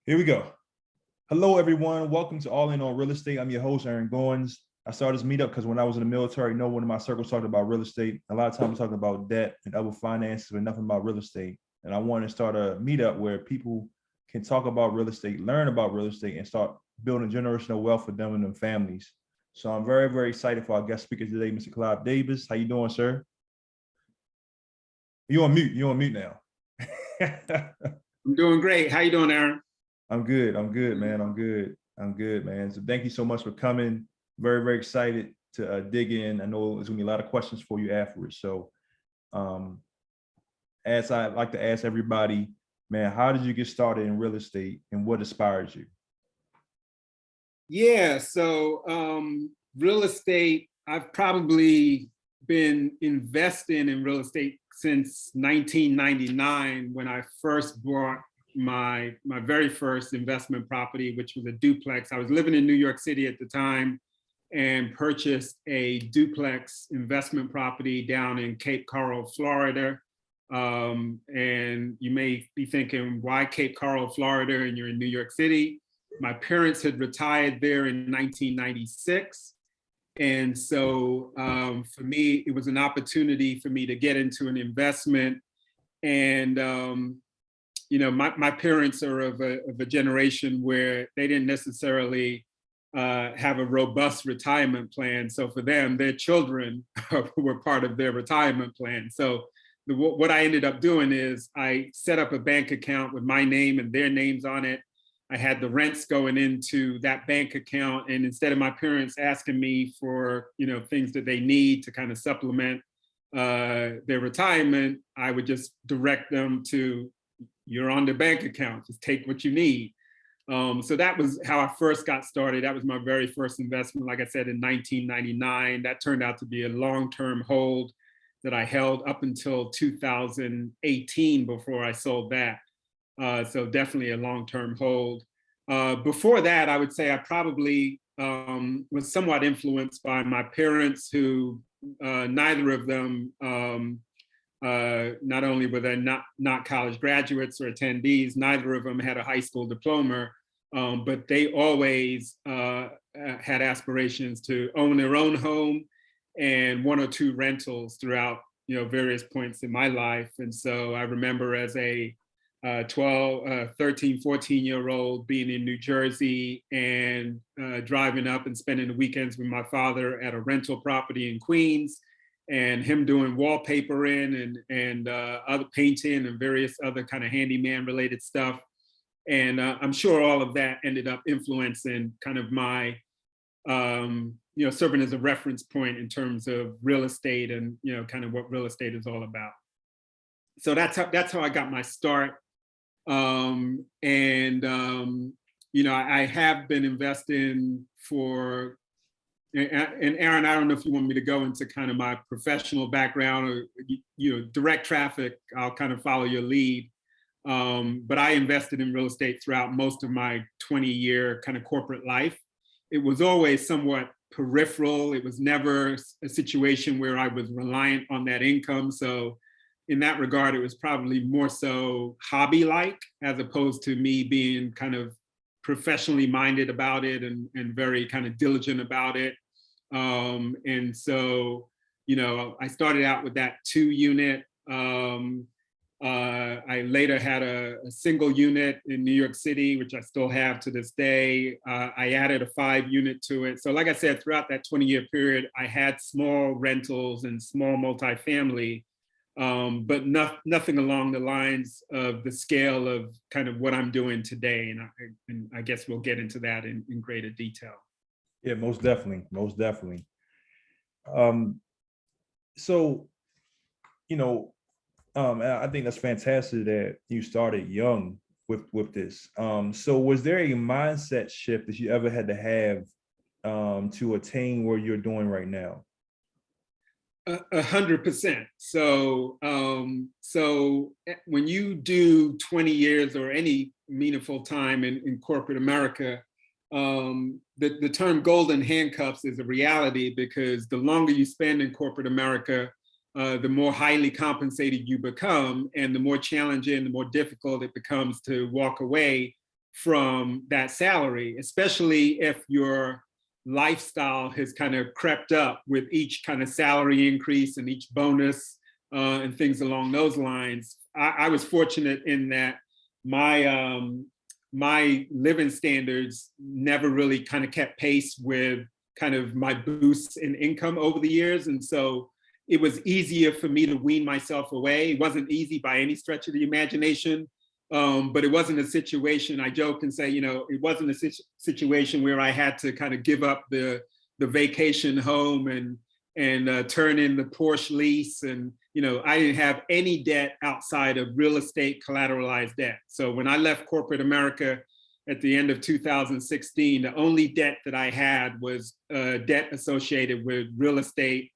Here we go. Hello, everyone. Welcome to All In on Real Estate. I'm your host, Aaron Goins. I started this meetup because when I was in the military, no one in my circles talked about real estate. A lot of times talking about debt and other finances, but nothing about real estate. And I wanted to start a meetup where people can talk about real estate, learn about real estate, and start building generational wealth for them and their families. So I'm very, very excited for our guest speaker today, Mr. Clive Davis. How you doing, sir? You on mute. You on mute now. I'm doing great. How you doing, Aaron? I'm good, man. I'm good, man. So thank you so much for coming. Very, very excited to dig in. I know there's gonna be a lot of questions for you afterwards. So as I like to ask everybody, man, how did you get started in real estate and what inspired you? Yeah, so real estate, I've probably been investing in real estate since 1999 when I first bought my very first investment property, which was a duplex. I was living in New York City at the time and purchased a duplex investment property down in Cape Coral, Florida. And you may be thinking, why Cape Coral, Florida, and you're in New York City? My parents had retired there in 1996. And so for me, it was an opportunity for me to get into an investment. And my parents are of a generation where they didn't necessarily have a robust retirement plan. So for them, their children were part of their retirement plan. So what I ended up doing is I set up a bank account with my name and their names on it. I had the rents going into that bank account. And instead of my parents asking me for, things that they need to kind of supplement their retirement, I would just direct them to, you're on the bank account, just take what you need. So that was how I first got started. That was my very first investment, like I said, in 1999. That turned out to be a long-term hold that I held up until 2018 before I sold that. So definitely a long-term hold. Before that, I would say I probably was somewhat influenced by my parents who neither of them, not only were they not college graduates or attendees, neither of them had a high school diploma, but they always had aspirations to own their own home and one or two rentals throughout, various points in my life. And so I remember as a 13, 14-year-old being in New Jersey and driving up and spending the weekends with my father at a rental property in Queens, and him doing wallpapering and other painting and various other kind of handyman related stuff. And I'm sure all of that ended up influencing kind of my, serving as a reference point in terms of real estate and, kind of what real estate is all about. So that's how I got my start. I have been investing for, and Aaron, I don't know if you want me to go into kind of my professional background or, direct traffic, I'll kind of follow your lead. But I invested in real estate throughout most of my 20-year kind of corporate life. It was always somewhat peripheral. It was never a situation where I was reliant on that income. So in that regard, it was probably more so hobby-like as opposed to me being kind of professionally minded about it and very kind of diligent about it. And so, I started out with that 2-unit. I later had a single unit in New York City, which I still have to this day. I added a 5-unit to it. So like I said, throughout that 20-year period, I had small rentals and small multifamily, but nothing along the lines of the scale of kind of what I'm doing today. And I guess we'll get into that in greater detail. Yeah, most definitely. So, I think that's fantastic that you started young with this. So was there a mindset shift that you ever had to have to attain where you're doing right now? 100%. So when you do 20 years or any meaningful time in corporate America, the term golden handcuffs is a reality because the longer you spend in corporate America, the more highly compensated you become and the more challenging, the more difficult it becomes to walk away from that salary, especially if your lifestyle has kind of crept up with each kind of salary increase and each bonus and things along those lines. I was fortunate in that my living standards never really kind of kept pace with kind of my boosts in income over the years. And so it was easier for me to wean myself away. It wasn't easy by any stretch of the imagination, but it wasn't a situation, I joke and say, it wasn't a situation where I had to kind of give up the vacation home and turn in the Porsche lease. And, I didn't have any debt outside of real estate collateralized debt. So when I left corporate America at the end of 2016, the only debt that I had was debt associated with real estate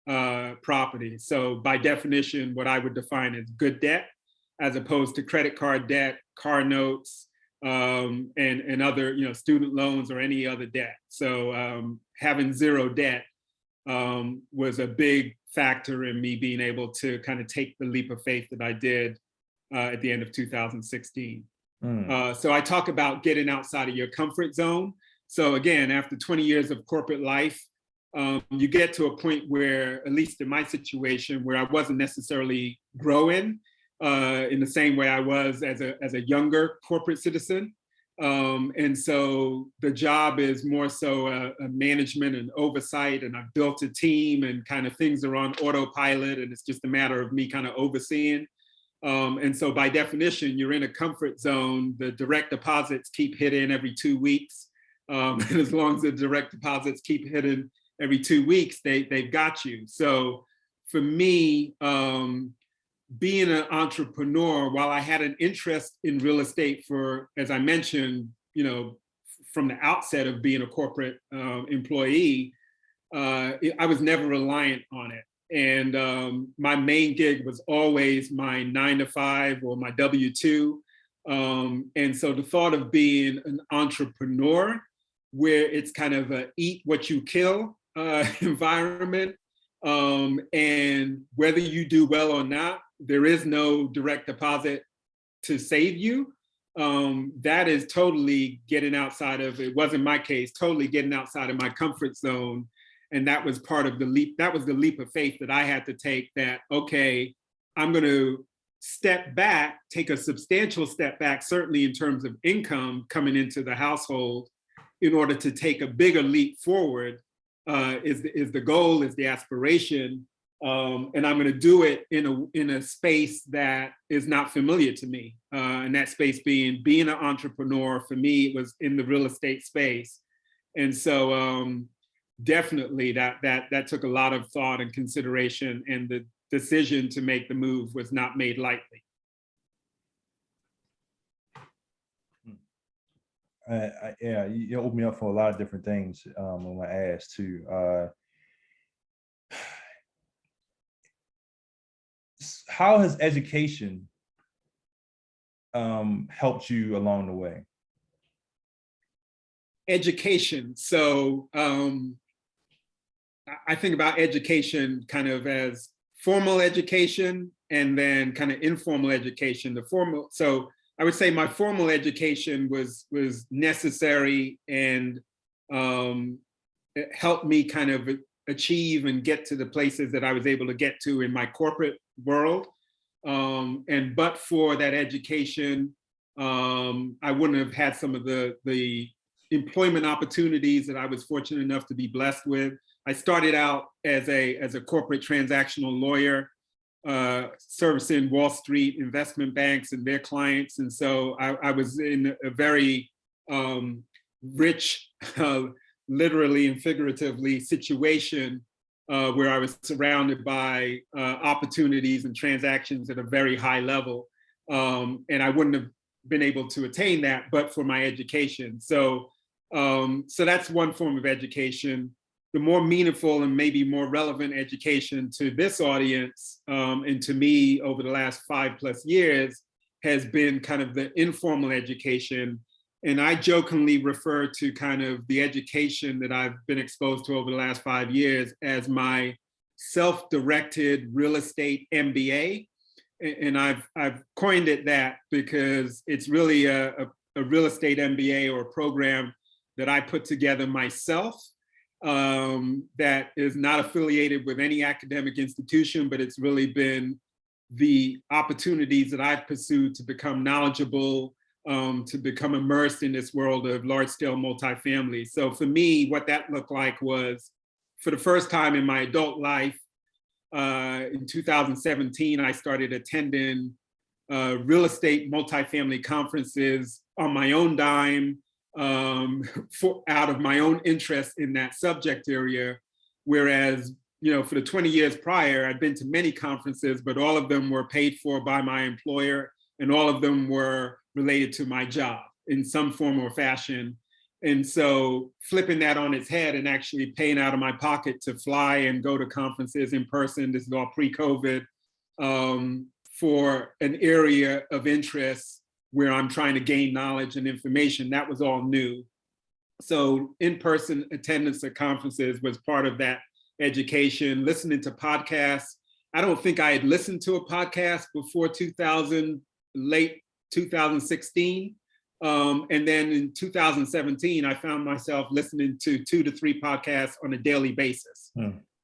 property. So by definition, what I would define as good debt, as opposed to credit card debt, car notes, and other, student loans or any other debt. So having zero debt was a big factor in me being able to kind of take the leap of faith that I did at the end of 2016. So I talk about getting outside of your comfort zone. So again, after 20 years of corporate life, you get to a point where, at least in my situation, where I wasn't necessarily growing in the same way I was as a younger corporate citizen. And so the job is more so a management and oversight, and I've built a team and kind of things are on autopilot, and it's just a matter of me kind of overseeing. And so by definition, you're in a comfort zone. The direct deposits keep hitting every 2 weeks. And as long as the direct deposits keep hitting every 2 weeks, they've got you. So for me, being an entrepreneur, while I had an interest in real estate for, as I mentioned, from the outset of being a corporate employee, I was never reliant on it. And my main gig was always my 9-to-5 or my W-2. And so the thought of being an entrepreneur, where it's kind of a eat what you kill environment, and whether you do well or not, there is no direct deposit to save you. That is totally getting outside of, it wasn't my case, totally getting outside of my comfort zone. And that was part of the leap. That was the leap of faith that I had to take, that, okay, I'm going to step back, take a substantial step back, certainly in terms of income coming into the household, in order to take a bigger leap forward, is the goal, is the aspiration. And I'm going to do it in a space that is not familiar to me. And that space being an entrepreneur, for me, it was in the real estate space. And so definitely that took a lot of thought and consideration, and the decision to make the move was not made lightly. Yeah, you opened me up for a lot of different things when I asked too. How has education helped you along the way? Education. So I think about education kind of as formal education and then kind of informal education. The formal, so I would say my formal education was necessary, and it helped me kind of achieve and get to the places that I was able to get to in my corporate world. And but for that education, I wouldn't have had some of the employment opportunities that I was fortunate enough to be blessed with. I started out as a corporate transactional lawyer, servicing Wall Street investment banks and their clients. And so I was in a very rich, literally and figuratively, situation where I was surrounded by opportunities and transactions at a very high level. And I wouldn't have been able to attain that but for my education. So that's one form of education. The more meaningful and maybe more relevant education to this audience and to me over the last 5+ years has been kind of the informal education. And I jokingly refer to kind of the education that I've been exposed to over the last 5 years as my self-directed real estate MBA. And I've coined it that because it's really a a real estate MBA or a program that I put together myself, that is not affiliated with any academic institution, but it's really been the opportunities that I've pursued to become knowledgeable, to become immersed in this world of large-scale multifamily. So for me, what that looked like was, for the first time in my adult life, in 2017, I started attending real estate multifamily conferences on my own dime, out of my own interest in that subject area. Whereas, for the 20 years prior, I'd been to many conferences, but all of them were paid for by my employer, and all of them were related to my job in some form or fashion. And so flipping that on its head and actually paying out of my pocket to fly and go to conferences in person, this is all pre-COVID, for an area of interest where I'm trying to gain knowledge and information, that was all new. So in-person attendance at conferences was part of that education. Listening to podcasts. I don't think I had listened to a podcast before late 2016. And then in 2017, I found myself listening to 2 to 3 podcasts on a daily basis,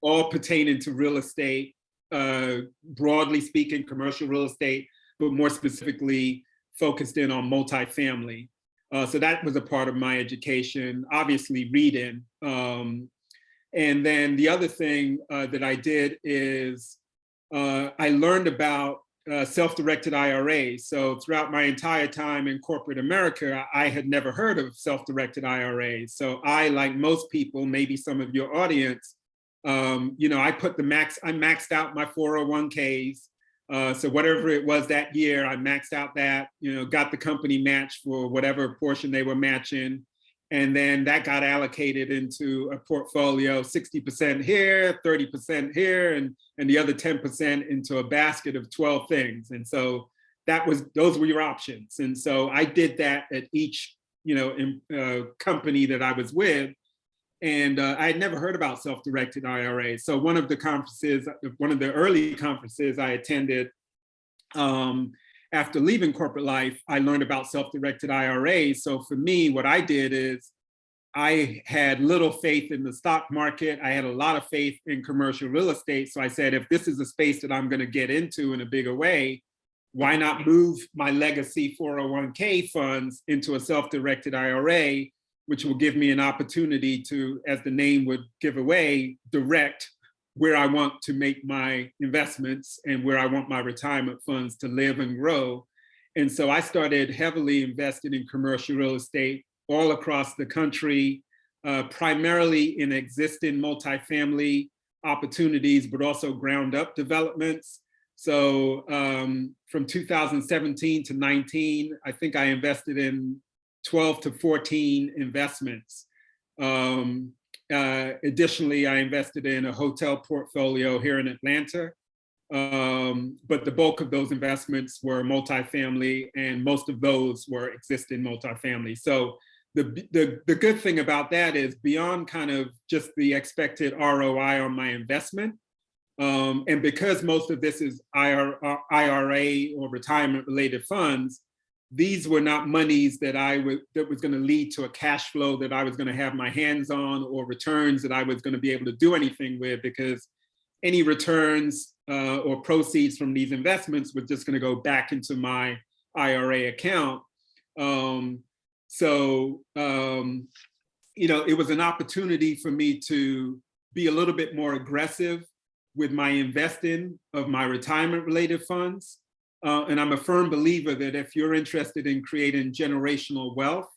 all pertaining to real estate, broadly speaking, commercial real estate, but more specifically focused in on multifamily. So that was a part of my education, obviously reading. And then the other thing that I did is I learned about self-directed IRAs. So throughout my entire time in corporate America, I had never heard of self-directed IRAs. So I, like most people, maybe some of your audience, I maxed out my 401ks. So whatever it was that year, I maxed out that, got the company match for whatever portion they were matching. And then that got allocated into a portfolio, 60% here, 30% here, and the other 10% into a basket of 12 things. And so those were your options. And so I did that at each, company that I was with. And I had never heard about self-directed IRAs. So one of the early conferences I attended, after leaving corporate life, I learned about self-directed IRAs. So for me, what I did is I had little faith in the stock market. I had a lot of faith in commercial real estate. So I said, if this is a space that I'm going to get into in a bigger way, why not move my legacy 401k funds into a self-directed IRA, which will give me an opportunity to, as the name would give away, direct where I want to make my investments and where I want my retirement funds to live and grow. And so I started heavily invested in commercial real estate all across the country, primarily in existing multifamily opportunities, but also ground up developments. So from 2017 to 19, I think I invested in 12 to 14 investments. Additionally, I invested in a hotel portfolio here in Atlanta, but the bulk of those investments were multifamily, and most of those were existing multifamily. So the good thing about that is, beyond kind of just the expected ROI on my investment, and because most of this is IRA or retirement-related funds, these were not monies that was going to lead to a cash flow that I was going to have my hands on, or returns that I was going to be able to do anything with, because any returns or proceeds from these investments were just going to go back into my IRA account. It was an opportunity for me to be a little bit more aggressive with my investing of my retirement-related funds. And I'm a firm believer that if you're interested in creating generational wealth,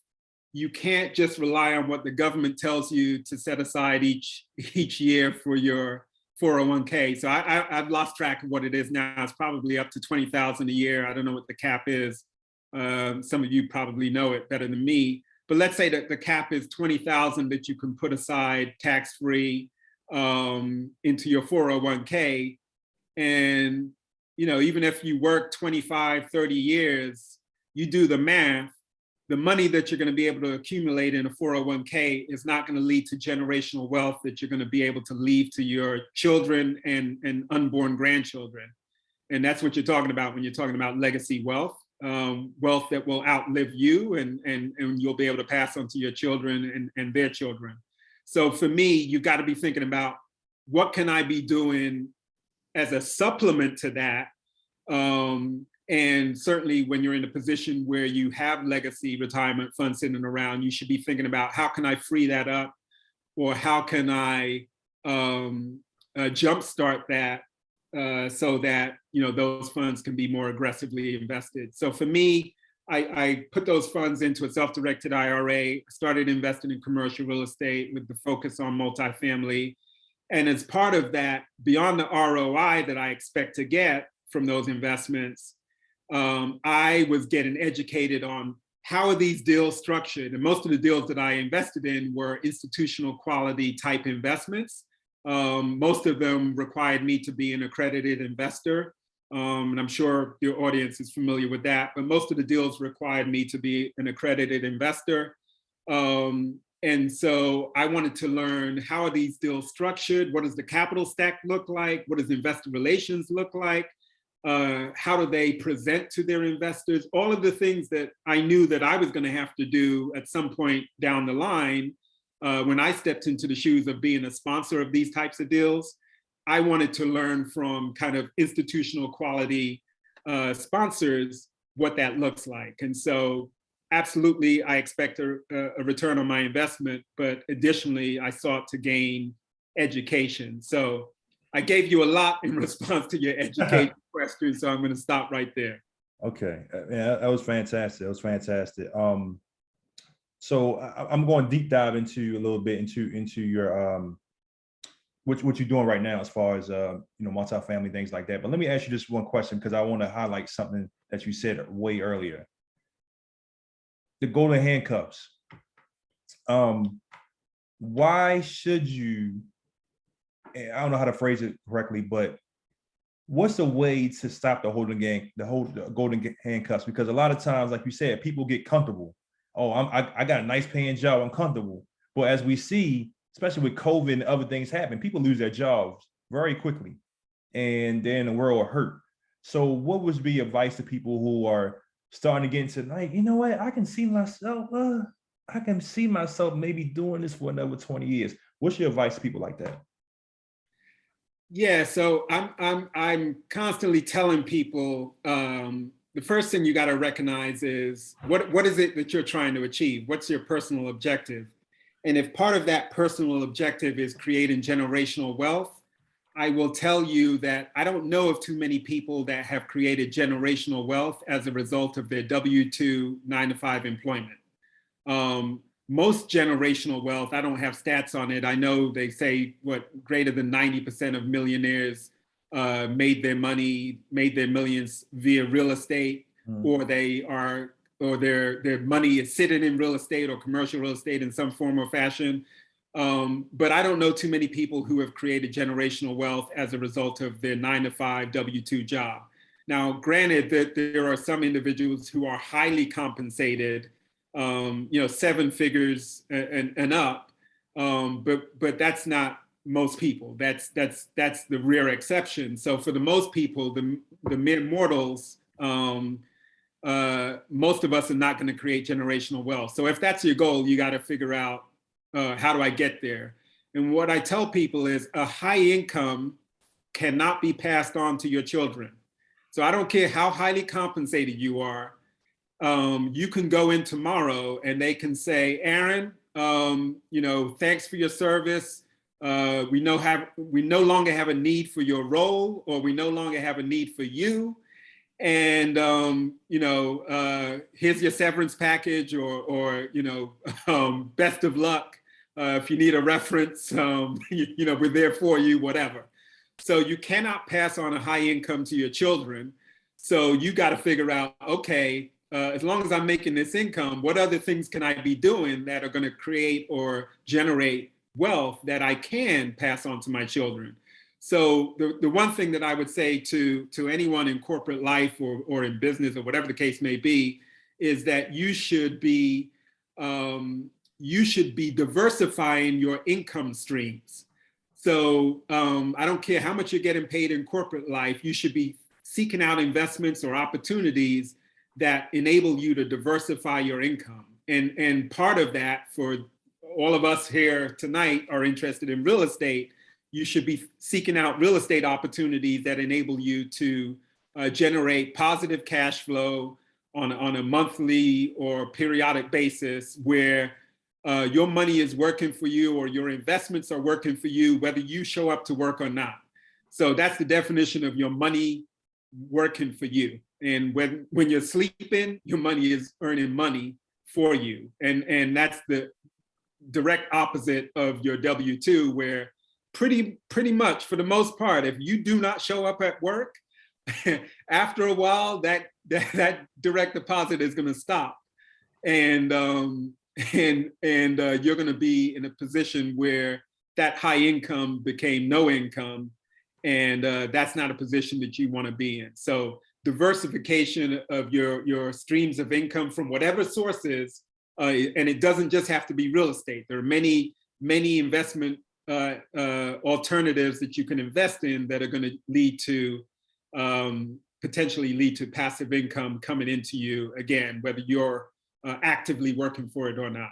you can't just rely on what the government tells you to set aside each year for your 401k. So I've lost track of what it is now. It's probably up to $20,000 a year. I don't know what the cap is. Some of you probably know it better than me. But let's say that the cap is $20,000 that you can put aside tax-free into your 401k. And even if you work 25, 30 years, you do the math, the money that you're going to be able to accumulate in a 401k is not going to lead to generational wealth that you're going to be able to leave to your children and unborn grandchildren. And that's what you're talking about when you're talking about legacy wealth. wealth that will outlive you, and you'll be able to pass on to your children and their children. So for me, you've got to be thinking about, what can I be doing as a supplement to that? And certainly when you're in a position where you have legacy retirement funds sitting around, you should be thinking about, how can I free that up? Or how can I jumpstart that so that those funds can be more aggressively invested? So for me, I put those funds into a self-directed IRA, started investing in commercial real estate with the focus on multifamily. And as part of that, beyond the ROI that I expect to get from those investments, I was getting educated on, how are these deals structured? And most of the deals that I invested in were institutional quality type investments. Most of them required me to be an accredited investor. And I'm sure your audience is familiar with that, but most of the deals required me to be an accredited investor. And so I wanted to learn, how are these deals structured? What does the capital stack look like? What does investor relations look like? How do they present to their investors? All of the things that I knew that I was going to have to do at some point down the line, when I stepped into the shoes of being a sponsor of these types of deals. I wanted to learn from kind of institutional quality sponsors what that looks like. And so absolutely, I expect a return on my investment, but additionally, I sought to gain education. So I gave you a lot in response to your education question, so I'm going to stop right there. Okay, yeah, that was fantastic. That was fantastic. So I'm going deep dive into a little bit into your what you're doing right now as far as multifamily, things like that. But let me ask you just one question, because I want to highlight something that you said way earlier. The golden handcuffs. Why should you? I don't know how to phrase it correctly, but what's the way to stop the golden handcuffs? Because a lot of times, like you said, people get comfortable. Oh, I got a nice paying job, I'm comfortable. But as we see, especially with COVID and other things happen, people lose their jobs very quickly, and they're in the world of hurt. So what would be advice to people who are starting to get into, like, you know what, I can see myself maybe doing this for another 20 years. What's your advice to people like that? Yeah, so I'm constantly telling people, the first thing you got to recognize is, what is it that you're trying to achieve? What's your personal objective? And if part of that personal objective is creating generational wealth, I will tell you that I don't know of too many people that have created generational wealth as a result of their W-2 9-to-5 employment. Most generational wealth, I don't have stats on it. I know they say greater than 90% of millionaires made their millions via real estate, or their money is sitting in real estate or commercial real estate in some form or fashion. But I don't know too many people who have created generational wealth as a result of their 9-to-5 W-2 job. Now, granted that there are some individuals who are highly compensated, 7 figures and up, but that's not most people. That's the rare exception. So for the most people, the mere mortals, most of us are not going to create generational wealth. So if that's your goal, you got to figure out, how do I get there? And what I tell people is, a high income cannot be passed on to your children. So I don't care how highly compensated you are. You can go in tomorrow and they can say, Aaron, thanks for your service. We no longer have a need for your role, or we no longer have a need for you. And, here's your severance package, or best of luck. If you need a reference, we're there for you, whatever. So you cannot pass on a high income to your children. So you got to figure out, okay, as long as I'm making this income, what other things can I be doing that are going to create or generate wealth that I can pass on to my children? So the one thing that I would say to anyone in corporate life or in business or whatever the case may be, is that you should be diversifying your income streams. So I don't care how much you're getting paid in corporate life, you should be seeking out investments or opportunities that enable you to diversify your income. And part of that, for all of us here tonight are interested in real estate, you should be seeking out real estate opportunities that enable you to generate positive cash flow on a monthly or periodic basis, where your money is working for you or your investments are working for you, whether you show up to work or not. So that's the definition of your money working for you. And when you're sleeping, your money is earning money for you. And that's the direct opposite of your W-2, where pretty much, for the most part, if you do not show up at work, after a while, that direct deposit is going to stop, and you're going to be in a position where that high income became no income, and that's not a position that you want to be in. So diversification of your streams of income from whatever sources, and it doesn't just have to be real estate. There are many investment alternatives that you can invest in that are going to lead to potentially lead to passive income coming into you, again, whether you're actively working for it or not.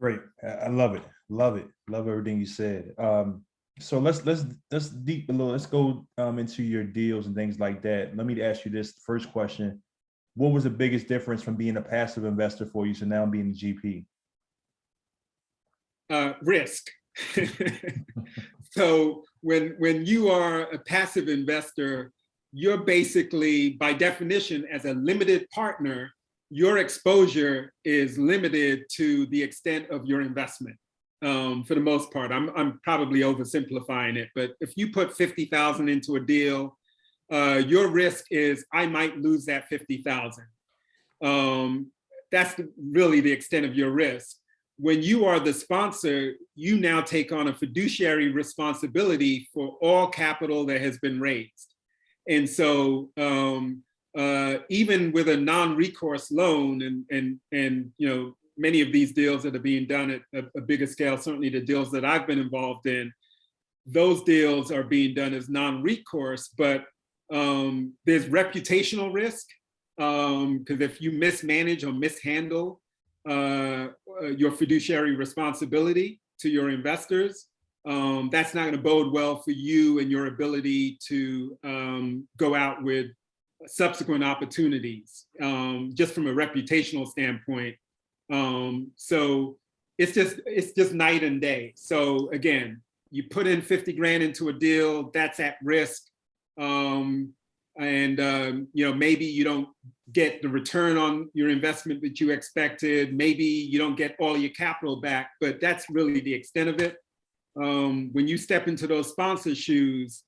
Great. I love it. Love it. Love everything you said. So let's deep a little. Let's go into your deals and things like that. Let me ask you this first question. What was the biggest difference from being a passive investor for you to now being a GP? Risk. So when you are a passive investor, you're basically, by definition, as a limited partner, your exposure is limited to the extent of your investment. For the most part, I'm probably oversimplifying it, but if you put 50,000 into a deal, your risk is I might lose that 50,000. That's really the extent of your risk. When you are the sponsor, you now take on a fiduciary responsibility for all capital that has been raised. And so even with a non-recourse loan, and many of these deals that are being done at a bigger scale, certainly the deals that I've been involved in, those deals are being done as non-recourse, but there's reputational risk, because if you mismanage or mishandle your fiduciary responsibility to your investors, that's not going to bode well for you and your ability to go out with subsequent opportunities, just from a reputational standpoint. So it's just night and day. So again, you put in 50 grand into a deal, that's at risk. Maybe you don't get the return on your investment that you expected. Maybe you don't get all your capital back, but that's really the extent of it. When you step into those sponsor shoes,